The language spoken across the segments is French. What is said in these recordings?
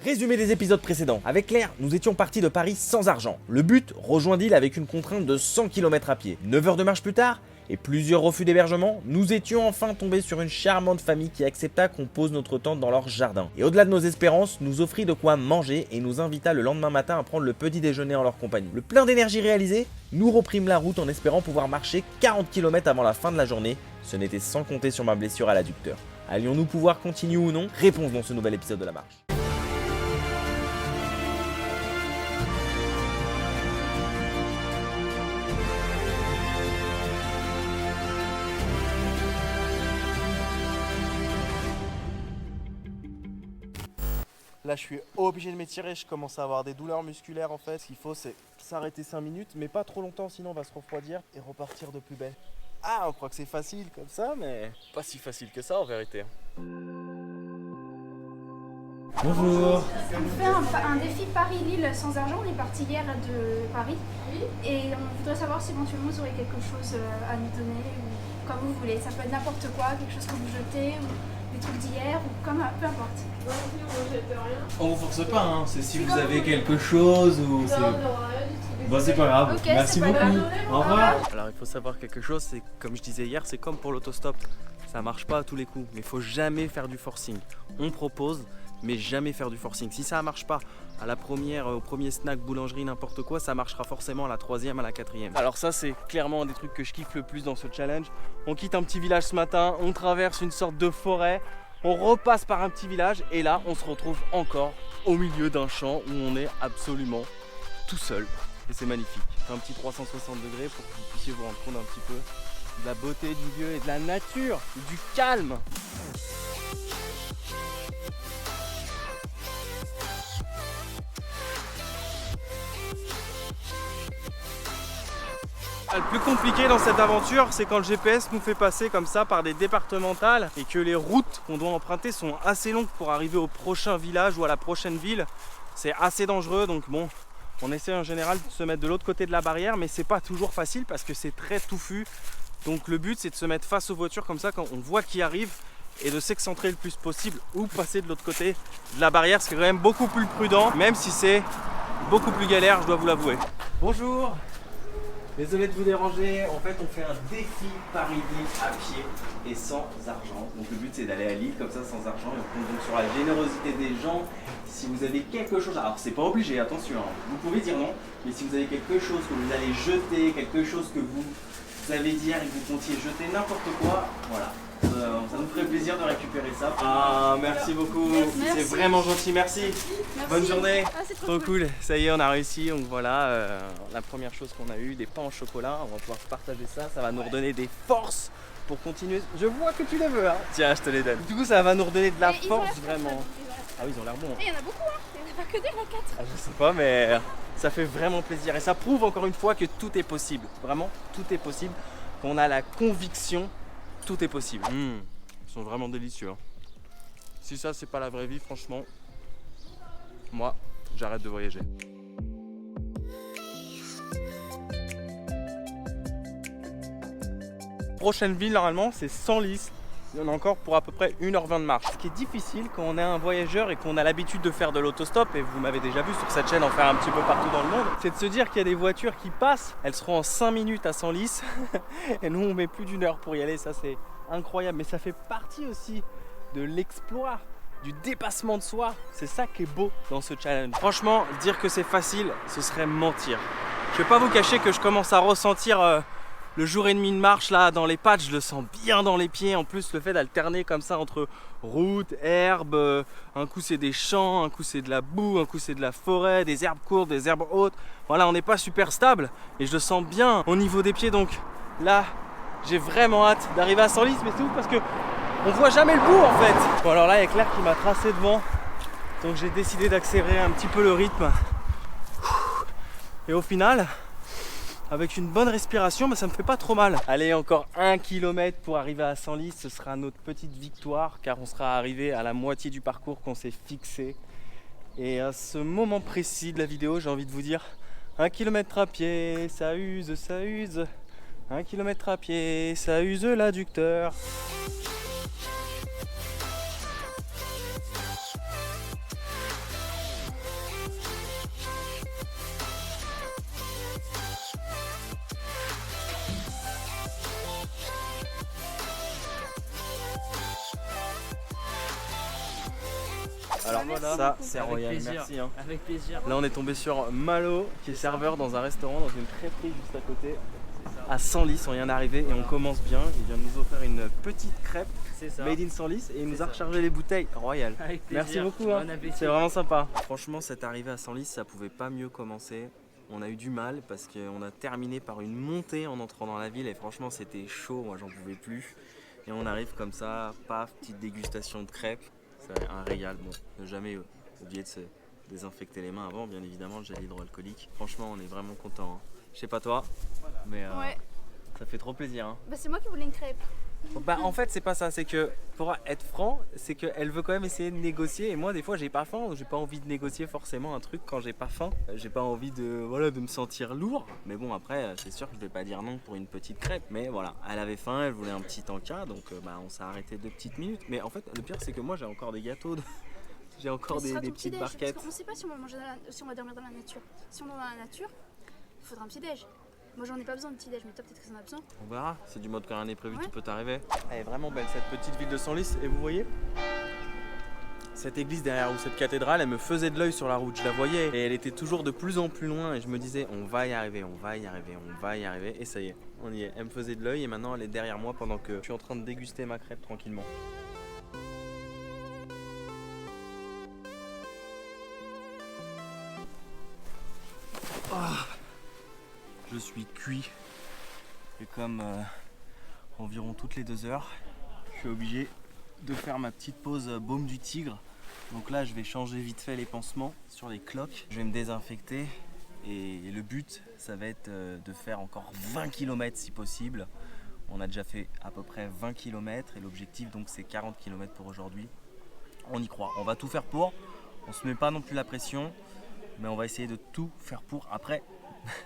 Résumé des épisodes précédents. Avec Claire, nous étions partis de Paris sans argent. Le but, rejoindre l'île avec une contrainte de 100 km à pied. 9 heures de marche plus tard, et plusieurs refus d'hébergement, nous étions enfin tombés sur une charmante famille qui accepta qu'on pose notre tente dans leur jardin. Et au-delà de nos espérances, nous offrit de quoi manger et nous invita le lendemain matin à prendre le petit déjeuner en leur compagnie. Le plein d'énergie réalisé, nous reprîmes la route en espérant pouvoir marcher 40 km avant la fin de la journée. Ce n'était sans compter sur ma blessure à l'adducteur. Allions-nous pouvoir continuer ou non? Réponse dans ce nouvel épisode de La Marche. Là je suis obligé de m'étirer, je commence à avoir des douleurs musculaires en fait. Ce qu'il faut c'est s'arrêter 5 minutes, mais pas trop longtemps sinon on va se refroidir et repartir de plus belle. Ah, on croit que c'est facile comme ça, mais pas si facile que ça en vérité. Bonjour. On fait un défi Paris-Lille sans argent. On est parti hier de Paris et on voudrait savoir si éventuellement vous aurez quelque chose à nous donner ou comme vous voulez. Ça peut être n'importe quoi, quelque chose que vous jetez ou des trucs d'hier ou comme peu importe. On vous force pas, hein. C'est si vous avez quelque chose ou c'est... Bon, c'est pas grave. Ok, Merci c'est pas beaucoup. grave. Au revoir. Alors il faut savoir quelque chose, c'est comme je disais hier, c'est comme pour l'autostop. Ça marche pas à tous les coups, mais il faut jamais faire du forcing. On propose, mais jamais faire du forcing. Si ça marche pas à la première, au premier snack, boulangerie, n'importe quoi, ça marchera forcément à la troisième, à la quatrième. Alors ça c'est clairement un des trucs que je kiffe le plus dans ce challenge. On quitte un petit village ce matin, on traverse une sorte de forêt, on repasse par un petit village et là on se retrouve encore au milieu d'un champ où on est absolument tout seul. Et c'est magnifique. Un petit 360 degrés pour que vous puissiez vous rendre compte un petit peu de la beauté du lieu et de la nature, du calme. Le plus compliqué dans cette aventure, c'est quand le GPS nous fait passer comme ça par des départementales et que les routes qu'on doit emprunter sont assez longues pour arriver au prochain village ou à la prochaine ville. C'est assez dangereux, donc bon, on essaie en général de se mettre de l'autre côté de la barrière, mais c'est pas toujours facile parce que c'est très touffu. Donc le but c'est de se mettre face aux voitures comme ça quand on voit qui arrive et de s'excentrer le plus possible ou passer de l'autre côté de la barrière, ce qui est quand même beaucoup plus prudent, même si c'est beaucoup plus galère, je dois vous l'avouer. Bonjour, désolé de vous déranger, en fait on fait un défi Paris-Lille à pied et sans argent. Donc le but c'est d'aller à Lille comme ça sans argent et on compte donc sur la générosité des gens. Si vous avez quelque chose, alors c'est pas obligé, attention, hein. Vous pouvez dire non, mais si vous avez quelque chose que vous allez jeter, quelque chose que vous avez dit hier et que vous comptiez jeter, n'importe quoi, voilà. Ça nous ferait plaisir de récupérer ça. Ah, merci beaucoup, c'est vraiment gentil, merci. Bonne journée. Ah, c'est Trop cool, ça y est, on a réussi. Donc voilà, la première chose qu'on a eu, des pains au chocolat. On va pouvoir partager ça, ça va nous redonner des forces pour continuer. Je vois que tu les veux, hein. Tiens, je te les donne. Du coup, ça va nous redonner de la force, vraiment. Ah oui, ils ont l'air bons. Il y en a beaucoup, hein. Il n'y en a pas que des roquettes. Ah, je sais pas, mais ça fait vraiment plaisir. Et ça prouve encore une fois que tout est possible. Vraiment, tout est possible. Quand on a la conviction, tout est possible. Ils sont vraiment délicieux, hein. Si ça, c'est pas la vraie vie, franchement, moi, j'arrête de voyager. Prochaine ville, normalement, c'est Senlis. Il y en a encore pour à peu près 1h20 de marche. Ce qui est difficile quand on est un voyageur et qu'on a l'habitude de faire de l'autostop, et vous m'avez déjà vu sur cette chaîne en faire un petit peu partout dans le monde, c'est de se dire qu'il y a des voitures qui passent, elles seront en 5 minutes à Senlis, et nous on met plus d'1 heure pour y aller, ça c'est incroyable. Mais ça fait partie aussi de l'exploit, du dépassement de soi. C'est ça qui est beau dans ce challenge. Franchement, dire que c'est facile, ce serait mentir. Je vais pas vous cacher que je commence à ressentir le jour et demi de marche là dans les pattes, je le sens bien dans les pieds. En plus le fait d'alterner comme ça entre route, herbe, un coup c'est des champs, un coup c'est de la boue, un coup c'est de la forêt, des herbes courtes, des herbes hautes. Voilà, on n'est pas super stable et je le sens bien au niveau des pieds. Donc là j'ai vraiment hâte d'arriver à Senlis, mais c'est ouf parce que on voit jamais le bout en fait. Bon alors là il y a Claire qui m'a tracé devant, donc j'ai décidé d'accélérer un petit peu le rythme. Et au final, avec une bonne respiration, ça me fait pas trop mal. Allez, encore 1 km pour arriver à Senlis, ce sera notre petite victoire car on sera arrivé à la moitié du parcours qu'on s'est fixé. Et à ce moment précis de la vidéo, j'ai envie de vous dire 1 km à pied, ça use, ça use. 1 km à pied, ça use l'adducteur. Alors Merci ça beaucoup. c'est Avec royal, plaisir. merci. Hein. Avec plaisir. Là on est tombé sur Malo qui est serveur dans un restaurant, dans une crêperie juste à côté. À Senlis, on vient d'arriver et on commence bien. Il vient de nous offrir une petite crêpe C'est ça. made in Senlis et il nous a ça. rechargé les bouteilles. Royal. Avec Merci plaisir. beaucoup, hein. Bon appétit. C'est vraiment sympa. Franchement, cette arrivée à Senlis, ça pouvait pas mieux commencer. On a eu du mal parce qu'on a terminé par une montée en entrant dans la ville et franchement, c'était chaud. Moi, j'en pouvais plus. Et on arrive comme ça, paf, petite dégustation de crêpes. C'est un régal. Bon, ne jamais oublier de se désinfecter les mains avant, bien évidemment, le gel hydroalcoolique. Franchement, on est vraiment content. Hein. Je sais pas toi, mais Ouais. ça fait trop plaisir. Hein. Bah, c'est moi qui voulais une crêpe. Bah en fait c'est pas ça, c'est que pour être franc, c'est qu'elle veut quand même essayer de négocier et moi des fois j'ai pas faim, j'ai pas envie de négocier forcément un truc quand j'ai pas faim. J'ai pas envie de me sentir lourd, mais bon après c'est sûr que je vais pas dire non pour une petite crêpe, mais voilà, elle avait faim, elle voulait un petit encas, donc on s'est arrêté 2 petites minutes. Mais en fait le pire c'est que moi j'ai encore des gâteaux, j'ai encore Ce sera des ton petites petit-déj, barquettes. parce qu'on sait pas si on va manger si on va dormir dans la nature. Si on dort dans la nature, il faudra un petit-déj. Moi j'en ai pas besoin de petit-déj, mais toi peut-être que t'en as besoin. On verra, c'est du mode que rien n'est prévu, Ouais. tu peux t'arriver. Elle est vraiment belle cette petite ville de Senlis et vous voyez cette église derrière ou cette cathédrale, elle me faisait de l'œil sur la route, je la voyais et elle était toujours de plus en plus loin et je me disais on va y arriver, on va y arriver, on va y arriver et ça y est, on y est. Elle me faisait de l'œil et maintenant elle est derrière moi pendant que je suis en train de déguster ma crêpe tranquillement. Je suis cuit et comme environ toutes les 2 heures, je suis obligé de faire ma petite pause baume du tigre. Donc là je vais changer vite fait les pansements sur les cloques, je vais me désinfecter et le but ça va être de faire encore 20 km si possible. On a déjà fait à peu près 20 km et l'objectif donc c'est 40 km pour aujourd'hui. On y croit, on va tout faire pour, on se met pas non plus la pression, mais on va essayer de tout faire pour. Après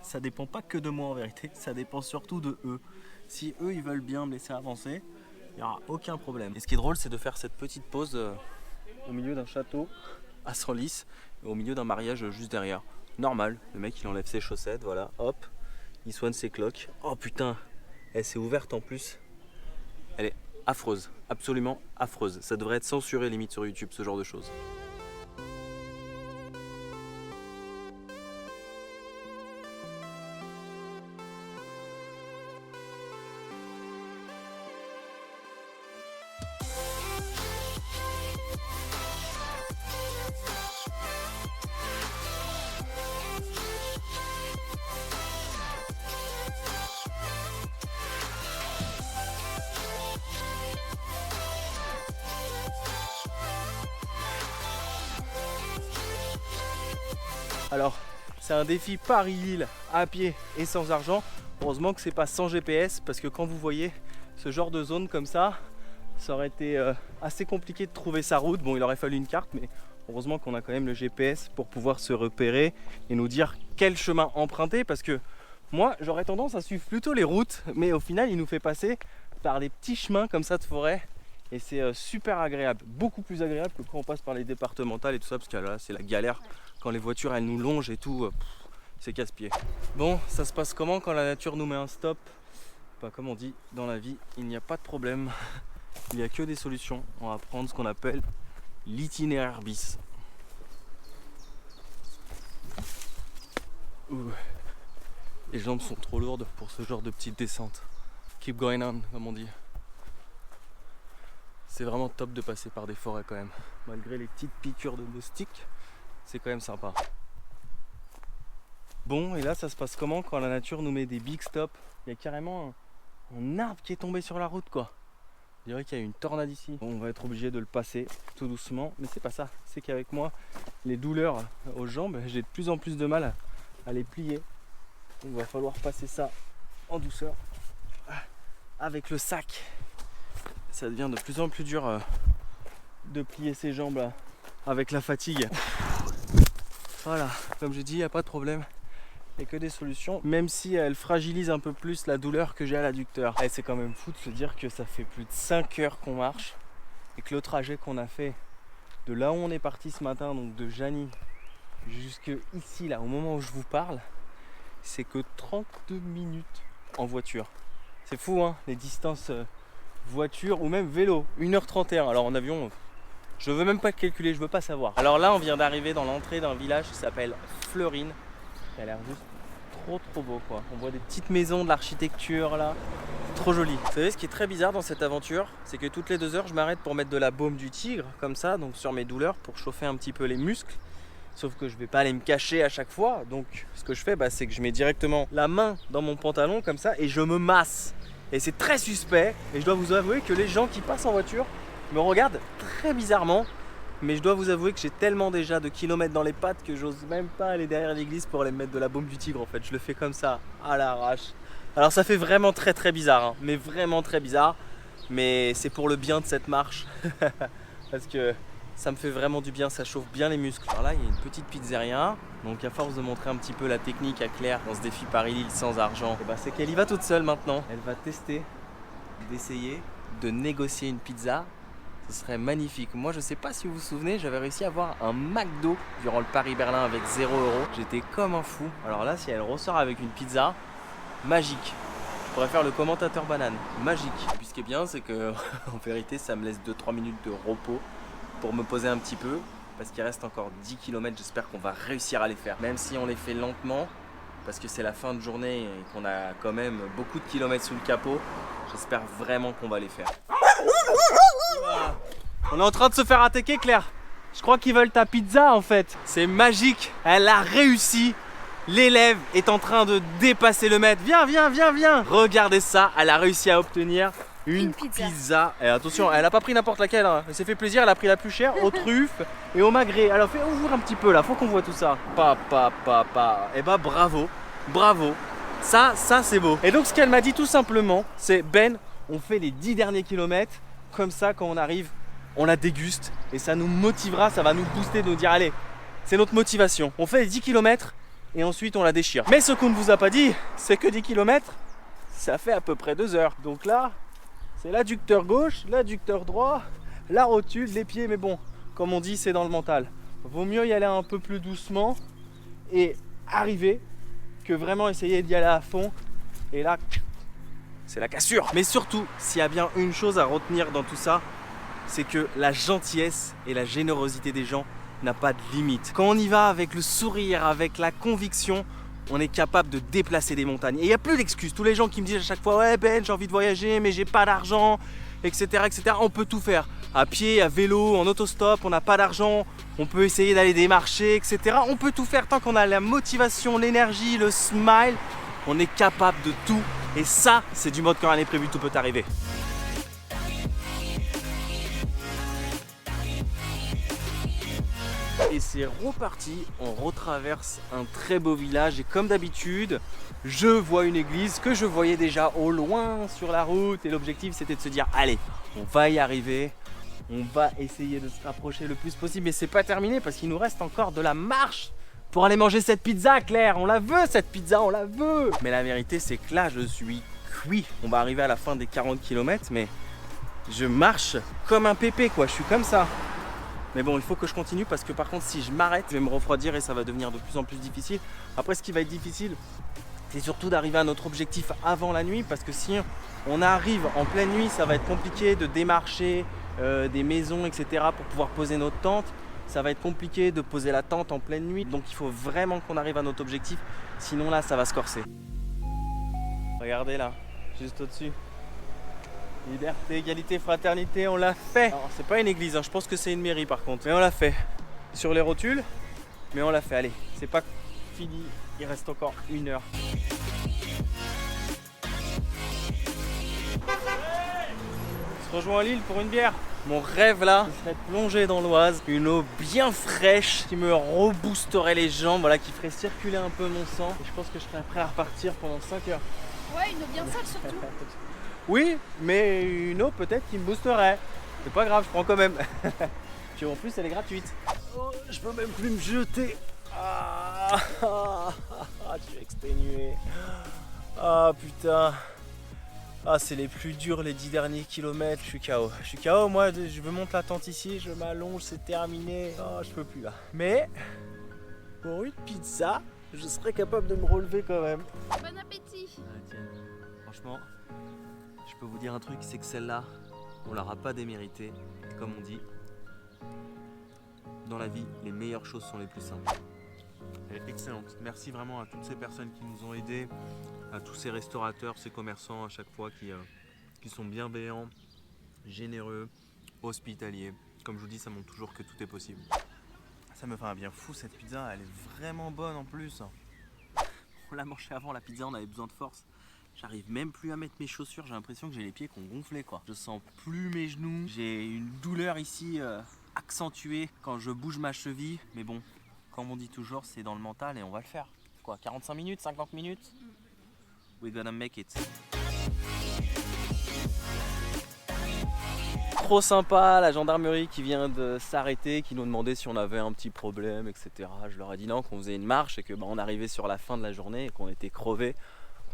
ça dépend pas que de moi en vérité, ça dépend surtout de eux. Si eux ils veulent bien me laisser avancer, il n'y aura aucun problème. Et ce qui est drôle c'est de faire cette petite pause au milieu d'un château à Senlis, et au milieu d'un mariage juste derrière. Normal, le mec il enlève ses chaussettes, voilà, hop, il soigne ses cloques. Oh putain, elle s'est ouverte en plus. Elle est affreuse, absolument affreuse. Ça devrait être censuré limite sur YouTube ce genre de choses. Alors, c'est un défi Paris-Lille à pied et sans argent. Heureusement que c'est pas sans GPS parce que quand vous voyez ce genre de zone comme ça aurait été assez compliqué de trouver sa route. Bon, il aurait fallu une carte, mais heureusement qu'on a quand même le GPS pour pouvoir se repérer et nous dire quel chemin emprunter parce que moi, j'aurais tendance à suivre plutôt les routes, mais au final, il nous fait passer par des petits chemins comme ça de forêt et c'est super agréable, beaucoup plus agréable que quand on passe par les départementales et tout ça parce que là, c'est la galère. Quand les voitures elles nous longent et tout, c'est casse-pied. Bon, ça se passe comment quand la nature nous met un stop? Bah, comme on dit, dans la vie, il n'y a pas de problème. Il n'y a que des solutions. On va prendre ce qu'on appelle l'itinéraire bis. Ouh. Les jambes sont trop lourdes pour ce genre de petite descente. Keep going on, comme on dit. C'est vraiment top de passer par des forêts quand même. Malgré les petites piqûres de moustiques. C'est quand même sympa. Bon, et là ça se passe comment quand la nature nous met des big stops? Il y a carrément un arbre qui est tombé sur la route quoi. Je dirais qu'il y a une tornade ici. Bon, on va être obligé de le passer tout doucement, mais c'est pas ça. C'est qu'avec moi, les douleurs aux jambes, j'ai de plus en plus de mal à les plier. Donc il va falloir passer ça en douceur. Avec le sac, ça devient de plus en plus dur de plier ses jambes là, avec la fatigue. Voilà, comme j'ai dit, il n'y a pas de problème. Il n'y a que des solutions, même si elle fragilise un peu plus la douleur que j'ai à l'adducteur. Et c'est quand même fou de se dire que ça fait plus de 5 heures qu'on marche et que le trajet qu'on a fait de là où on est parti ce matin, donc de Jany jusque ici, là, au moment où je vous parle, c'est que 32 minutes en voiture. C'est fou, hein, les distances voiture ou même vélo, 1h31. Alors en avion, Je veux même pas calculer, je veux pas savoir. Alors là, on vient d'arriver dans l'entrée d'un village qui s'appelle Fleurine. Ça a l'air juste trop beau quoi. On voit des petites maisons, de l'architecture là. Trop joli. Vous savez ce qui est très bizarre dans cette aventure, c'est que toutes les 2 heures je m'arrête pour mettre de la baume du tigre comme ça, donc sur mes douleurs pour chauffer un petit peu les muscles. Sauf que je vais pas aller me cacher à chaque fois, donc ce que je fais c'est que je mets directement la main dans mon pantalon comme ça et je me masse. Et c'est très suspect et je dois vous avouer que les gens qui passent en voiture me regardent très bizarrement. Mais je dois vous avouer que j'ai tellement déjà de kilomètres dans les pattes que j'ose même pas aller derrière l'église pour aller mettre de la baume du tigre en fait. Je le fais comme ça, à l'arrache. Alors ça fait vraiment très bizarre, hein, mais vraiment très bizarre. Mais c'est pour le bien de cette marche. Parce que ça me fait vraiment du bien, ça chauffe bien les muscles. Alors là, il y a une petite pizzeria. Donc à force de montrer un petit peu la technique à Claire dans ce défi Paris-Lille sans argent, c'est qu'elle y va toute seule maintenant. Elle va tester d'essayer de négocier une pizza. Ce serait magnifique. Moi, je sais pas si vous vous souvenez, j'avais réussi à avoir un McDo durant le Paris-Berlin avec 0 €. J'étais comme un fou. Alors là, si elle ressort avec une pizza, magique. Je pourrais faire le commentateur banane. Magique. Puis ce qui est bien, c'est que en vérité, ça me laisse 2-3 minutes de repos pour me poser un petit peu. Parce qu'il reste encore 10 km. J'espère qu'on va réussir à les faire. Même si on les fait lentement, parce que c'est la fin de journée et qu'on a quand même beaucoup de kilomètres sous le capot, j'espère vraiment qu'on va les faire. On est en train de se faire attaquer, Claire. Je crois qu'ils veulent ta pizza en fait. C'est magique. Elle a réussi. L'élève est en train de dépasser le maître. Viens. Regardez ça. Elle a réussi à obtenir une pizza. Et attention, elle a pas pris n'importe laquelle. Hein. Elle s'est fait plaisir. Elle a pris la plus chère aux truffes et au magret. Alors fais ouvrir un petit peu là. Faut qu'on voit tout ça. Et bah bravo. Ça c'est beau. Et donc ce qu'elle m'a dit tout simplement, c'est Ben, on fait les 10 derniers kilomètres. Comme ça, quand on arrive, on la déguste et ça nous motivera, ça va nous booster, de nous dire allez, c'est notre motivation. On fait les 10 km et ensuite on la déchire. Mais ce qu'on ne vous a pas dit, c'est que 10 km, ça fait à peu près 2 heures. Donc là, c'est l'adducteur gauche, l'adducteur droit, la rotule, les pieds. Mais bon, comme on dit, c'est dans le mental. Vaut mieux y aller un peu plus doucement et arriver que vraiment essayer d'y aller à fond. Et là, c'est la cassure. Mais surtout, s'il y a bien une chose à retenir dans tout ça, c'est que la gentillesse et la générosité des gens n'a pas de limite. Quand on y va avec le sourire, avec la conviction, on est capable de déplacer des montagnes. Et il n'y a plus d'excuses. Tous les gens qui me disent à chaque fois « Ouais Ben, j'ai envie de voyager, mais j'ai pas d'argent, etc. On peut tout faire. À pied, à vélo, en autostop, on n'a pas d'argent. On peut essayer d'aller démarcher, etc. On peut tout faire tant qu'on a la motivation, l'énergie, le smile. On est capable de tout. Et ça, c'est du mode quand rien n'est prévu, tout peut arriver. Et c'est reparti, on retraverse un très beau village et comme d'habitude, je vois une église que je voyais déjà au loin sur la route et l'objectif c'était de se dire allez, on va y arriver, on va essayer de se rapprocher le plus possible, mais c'est pas terminé parce qu'il nous reste encore de la marche pour aller manger cette pizza, Claire. On la veut cette pizza, on la veut. Mais la vérité c'est que là je suis cuit. On va arriver à la fin des 40 km, mais je marche comme un pépé quoi, je suis comme ça. Mais bon, il faut que je continue parce que par contre si je m'arrête, je vais me refroidir et ça va devenir de plus en plus difficile. Après ce qui va être difficile, c'est surtout d'arriver à notre objectif avant la nuit parce que si on arrive en pleine nuit, ça va être compliqué de démarcher des maisons, etc. pour pouvoir poser notre tente. Ça va être compliqué de poser la tente en pleine nuit. Donc il faut vraiment qu'on arrive à notre objectif, sinon là ça va se corser. Regardez là, juste au-dessus. Liberté, égalité, fraternité, on l'a fait. Alors c'est pas une église, hein. Je pense que c'est une mairie par contre. Mais on l'a fait. Sur les rotules, mais on l'a fait. Allez, c'est pas fini, il reste encore 1 heure. On se rejoint à Lille pour une bière. Mon rêve là, ce serait de plonger dans l'Oise. Une eau bien fraîche qui me reboosterait les jambes, voilà, qui ferait circuler un peu mon sang. Et je pense que je serais prêt à repartir pendant 5 heures. Ouais, une eau bien sale surtout. Oui, mais une eau peut-être qui me boosterait. C'est pas grave, je prends quand même. Puis en plus, elle est gratuite. Oh, je peux même plus me jeter. Je vais exténuer. Ah putain. Ah, c'est les plus durs, les 10 derniers kilomètres. Je suis KO. Je suis KO, moi, je me monte la tente ici, je m'allonge, c'est terminé. Oh, je peux plus là. Mais pour une pizza, je serais capable de me relever quand même. Bon appétit. Ah, tiens. Franchement, je peux vous dire un truc, c'est que celle-là, on l'aura pas déméritée. Comme on dit, Dans la vie, les meilleures choses sont les plus simples. Elle est excellente. Merci vraiment à toutes ces personnes qui nous ont aidés, à tous ces restaurateurs, ces commerçants à chaque fois qui sont bienveillants, généreux, hospitaliers. Comme je vous dis, ça montre toujours que tout est possible. Ça me fait un bien fou cette pizza, elle est vraiment bonne en plus. On l'a mangée avant la pizza, on avait besoin de force. J'arrive même plus à mettre mes chaussures, j'ai l'impression que j'ai les pieds qui ont gonflé quoi. Je sens plus mes genoux, j'ai une douleur ici accentuée quand je bouge ma cheville. Mais bon, comme on dit toujours, c'est dans le mental et on va le faire. Quoi, 45 minutes, 50 minutes? We're gonna make it. Trop sympa, la gendarmerie qui vient de s'arrêter, qui nous demandait si on avait un petit problème, etc. Je leur ai dit non, qu'on faisait une marche et que on arrivait sur la fin de la journée et qu'on était crevés.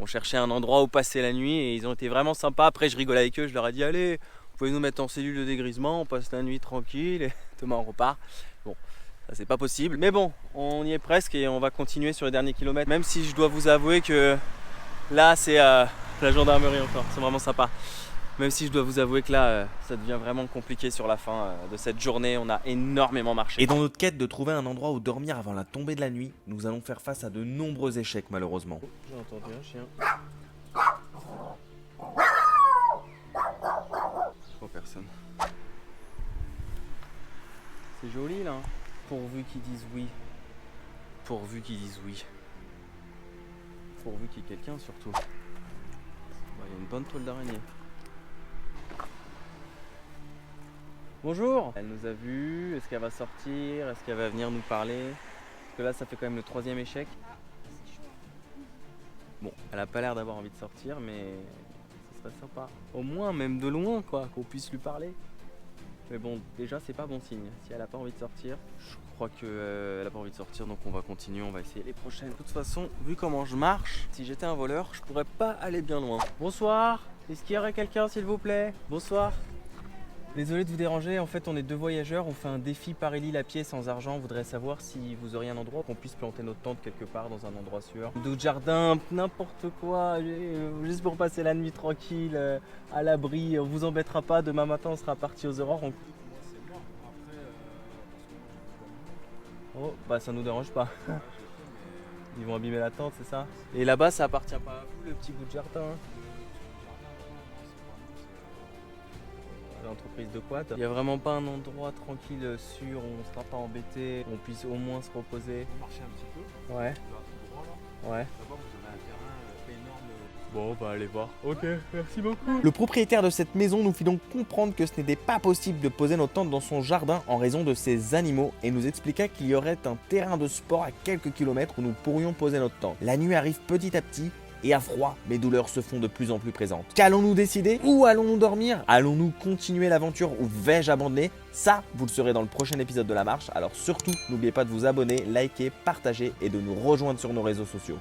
On cherchait un endroit où passer la nuit et ils ont été vraiment sympas. Après je rigolais avec eux, je leur ai dit allez, vous pouvez nous mettre en cellule de dégrisement, on passe la nuit tranquille et demain on repart. Bon, ça c'est pas possible, mais bon, on y est presque et on va continuer sur les derniers kilomètres. Même si je dois vous avouer que là c'est la gendarmerie encore, c'est vraiment sympa. Même si je dois vous avouer que là, ça devient vraiment compliqué sur la fin de cette journée. On a énormément marché. Et dans notre quête de trouver un endroit où dormir avant la tombée de la nuit, nous allons faire face à de nombreux échecs malheureusement. J'ai entendu un chien. Oh, personne. C'est joli là. Pourvu qu'ils disent oui. Pourvu qu'ils disent oui. Pourvu qu'il y ait quelqu'un surtout. Il y a une bonne toile d'araignée. Bonjour. Elle nous a vus, est-ce qu'elle va sortir, est-ce qu'elle va venir nous parler? Parce que là ça fait quand même le 3e échec. Bon, elle a pas l'air d'avoir envie de sortir mais ce serait sympa. Au moins même de loin quoi, qu'on puisse lui parler. Mais bon, déjà c'est pas bon signe. Si elle a pas envie de sortir, je crois qu'elle a pas envie de sortir donc on va continuer, on va essayer les prochaines. De toute façon, vu comment je marche, si j'étais un voleur, je pourrais pas aller bien loin. Bonsoir, est-ce qu'il y aurait quelqu'un s'il vous plaît? Bonsoir. Désolé de vous déranger, en fait on est 2 voyageurs, on fait un défi Paris-Lille à pied sans argent. On voudrait savoir si vous auriez un endroit qu'on puisse planter notre tente quelque part dans un endroit sûr. D'autres jardins, n'importe quoi, juste pour passer la nuit tranquille, à l'abri. On vous embêtera pas, demain matin on sera parti aux aurores. Oh, bah ça nous dérange pas. Ils vont abîmer la tente, c'est ça? Et là-bas ça appartient pas à vous le petit bout de jardin? L'entreprise de quad. Il n'y a vraiment pas un endroit tranquille, sûr, où on ne sera pas embêté, où on puisse au moins se reposer. Marcher un petit peu. Ouais. Ouais. D'abord, vous avez un terrain énorme. Bon, bah allez voir. Ok, merci beaucoup. Le propriétaire de cette maison nous fit donc comprendre que ce n'était pas possible de poser nos tentes dans son jardin en raison de ses animaux et nous expliqua qu'il y aurait un terrain de sport à quelques kilomètres où nous pourrions poser notre tente. La nuit arrive petit à petit. Et à froid, mes douleurs se font de plus en plus présentes. Qu'allons-nous décider? Où allons-nous dormir? Allons-nous continuer l'aventure ou vais-je abandonner? Ça, vous le saurez dans le prochain épisode de La Marche. Alors surtout, n'oubliez pas de vous abonner, liker, partager et de nous rejoindre sur nos réseaux sociaux.